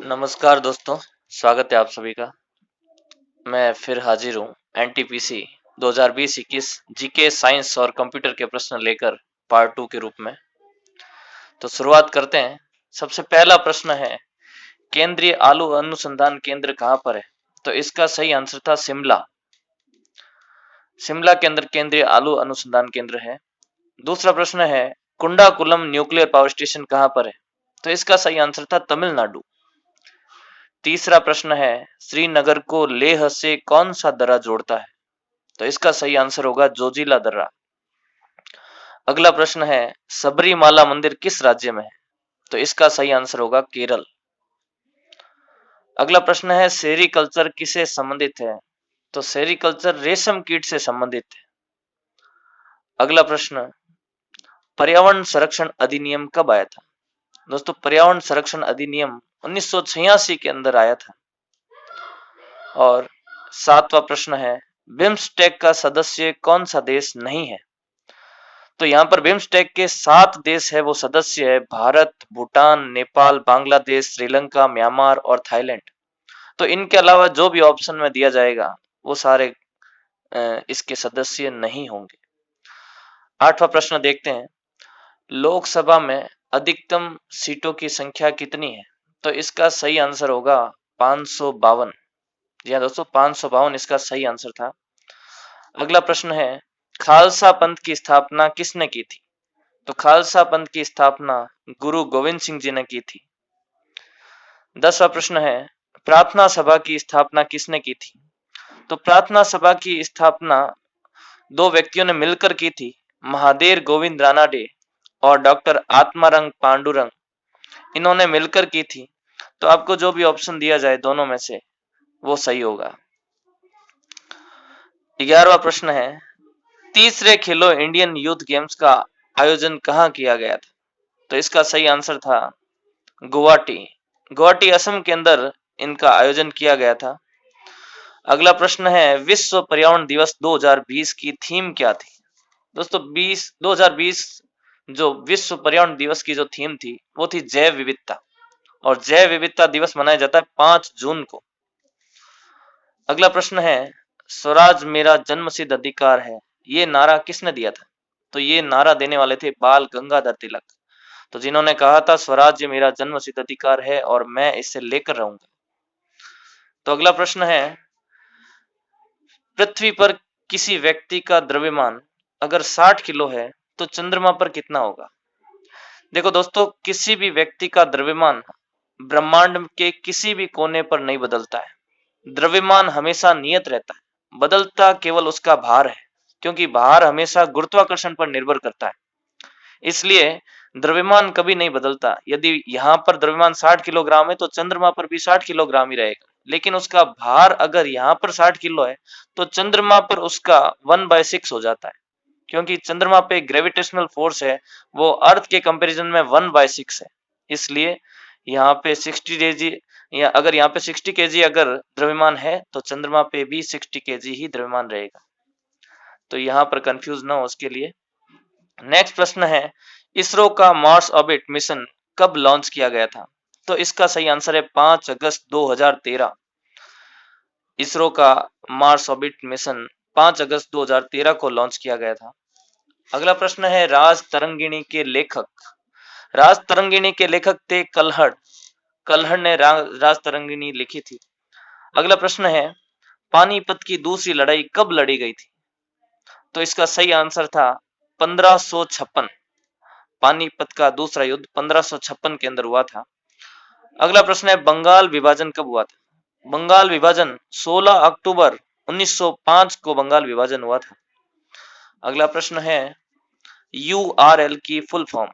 नमस्कार दोस्तों, स्वागत है आप सभी का। मैं फिर हाजिर हूँ एनटीपीसी 2020-21 जीके साइंस और कंप्यूटर के प्रश्न लेकर पार्ट 2 के रूप में। तो शुरुआत करते हैं। सबसे पहला प्रश्न है, केंद्रीय आलू अनुसंधान केंद्र कहाँ पर है? तो इसका सही आंसर था शिमला। शिमला के अंदर केंद्रीय आलू अनुसंधान केंद्र है। दूसरा प्रश्न है, कुंडाकुलम न्यूक्लियर पावर स्टेशन कहाँ पर है? तो इसका सही आंसर था तमिलनाडु। तीसरा प्रश्न है, श्रीनगर को लेह से कौन सा दर्रा जोड़ता है? तो इसका सही आंसर होगा जोजिला दर्रा। अगला प्रश्न है, सबरीमाला मंदिर किस राज्य में है? तो इसका सही आंसर होगा केरल। अगला प्रश्न है, सेरीकल्चर किसे संबंधित है? तो सेरीकल्चर रेशम कीट से संबंधित है। अगला प्रश्न, पर्यावरण संरक्षण अधिनियम कब आया था? दोस्तों, पर्यावरण संरक्षण अधिनियम 1986 के अंदर आया था। और सातवां प्रश्न है, बिम्स्टेक का सदस्य कौन सा देश नहीं है? तो यहाँ पर बिम्स्टेक के 7 देश है वो सदस्य है, भारत, भूटान, नेपाल, बांग्लादेश, श्रीलंका, म्यांमार और थाईलैंड। तो इनके अलावा जो भी ऑप्शन में दिया जाएगा वो सारे इसके सदस्य नहीं होंगे। आठवां प्रश्न देखते हैं, लोकसभा में अधिकतम सीटों की संख्या कितनी है? तो इसका सही आंसर होगा 552। जी हाँ दोस्तों, 552 इसका सही आंसर था। अगला प्रश्न है, खालसा पंथ की स्थापना किसने की थी? तो खालसा पंथ की स्थापना गुरु गोविंद सिंह जी ने की थी। 10वां प्रश्न है, प्रार्थना सभा की स्थापना किसने की थी? तो प्रार्थना सभा की स्थापना दो व्यक्तियों ने मिलकर की थी, महादेव गोविंद रानाडे और डॉक्टर आत्मारंग पांडुरंग, इन्होंने मिलकर की थी। तो आपको जो भी ऑप्शन दिया जाए दोनों में से वो सही होगा। 11वां प्रश्न है, तीसरे खेलो इंडियन यूथ गेम्स का आयोजन कहाँ किया गया था? तो इसका सही आंसर था गुवाहाटी। गुवाहाटी असम के अंदर इनका आयोजन किया गया था। अगला प्रश्न है, विश्व पर्यावरण दिवस 2020 की थीम क्या थी? दोस्तों 2020 जो विश्व पर्यावरण दिवस की जो थीम थी वो थी जैव विविधता, और जैव विविधता दिवस मनाया जाता है 5 जून को। अगला प्रश्न है, स्वराज मेरा जन्मसिद्ध अधिकार है, ये नारा किसने दिया था? तो ये नारा देने वाले थे बाल गंगाधर तिलक, तो जिन्होंने कहा था स्वराज्य मेरा जन्मसिद्ध अधिकार है और मैं इसे लेकर रहूंगा। तो अगला प्रश्न है, पृथ्वी पर किसी व्यक्ति का द्रव्यमान अगर 60 किलो है तो चंद्रमा पर कितना होगा? देखो दोस्तों, किसी भी व्यक्ति का द्रव्यमान ब्रह्मांड के किसी भी कोने पर नहीं बदलता है। द्रव्यमान हमेशा नियत रहता है, बदलता केवल उसका भार है, क्योंकि भार हमेशा गुरुत्वाकर्षण पर निर्भर करता है। इसलिए द्रव्यमान कभी नहीं बदलता। यदि यहाँ पर द्रव्यमान 60 किलोग्राम है तो चंद्रमा पर भी 60 किलोग्राम ही रहेगा, लेकिन उसका भार अगर यहाँ पर 60 किलो है तो चंद्रमा पर उसका 1/6 हो जाता है, क्योंकि चंद्रमा पे ग्रेविटेशनल फोर्स है वो अर्थ के कंपैरिजन में 1/6 है। इसलिए यहाँ पे 60 केजी, या अगर यहाँ पे 60 केजी अगर द्रव्यमान है तो चंद्रमा पे भी 60 केजी ही द्रव्यमान रहेगा। तो यहाँ पर कंफ्यूज ना हो उसके लिए। नेक्स्ट प्रश्न है, इसरो का मार्स ऑर्बिट मिशन कब लॉन्च किया गया था? तो इसका सही आंसर है 5 अगस्त 2013। इसरो का मार्स ऑर्बिट मिशन 5 अगस्त 2013 को लॉन्च किया गया था। अगला प्रश्न है, राज तरंगिणी के लेखक। राज तरंगिणी के लेखक थे कल्हड़। कल्हड़ ने राज तरंगिणी लिखी थी। अगला प्रश्न है, पानीपत की दूसरी लड़ाई कब लड़ी गई थी? तो इसका सही आंसर था 1556। पानीपत का दूसरा युद्ध 1556 के अंदर हुआ था। अगला प्रश्न है, बंगाल विभाजन कब हुआ था? बंगाल विभाजन 16 अक्टूबर 1905 को बंगाल विभाजन हुआ था। अगला प्रश्न है, यूआरएल की फुल फॉर्म।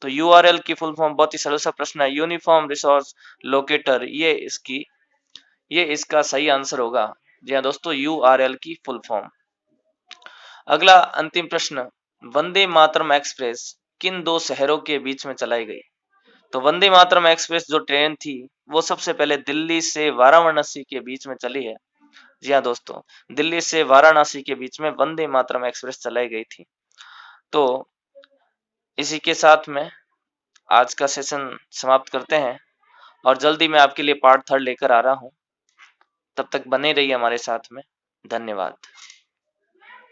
तो यूआरएल की फुल फॉर्म बहुत ही सरल सा प्रश्न है, यूनिफॉर्म रिसोर्स लोकेटर, ये इसका सही आंसर होगा। जी हाँ दोस्तों, यूआरएल की फुल फॉर्म। अगला अंतिम प्रश्न, वंदे मातरम एक्सप्रेस किन दो शहरों के बीच में चलाई गई? तो वंदे मातरम एक्सप्रेस जो ट्रेन थी वो सबसे पहले दिल्ली से वाराणसी के बीच में चली है। जी हाँ दोस्तों, दिल्ली से वाराणसी के बीच में वंदे मातरम एक्सप्रेस चलाई गई थी। तो इसी के साथ में आज का सेशन समाप्त करते हैं। और जल्दी मैं आपके लिए पार्ट 3 लेकर आ रहा हूँ। तब तक बने रहिए हमारे साथ में। धन्यवाद।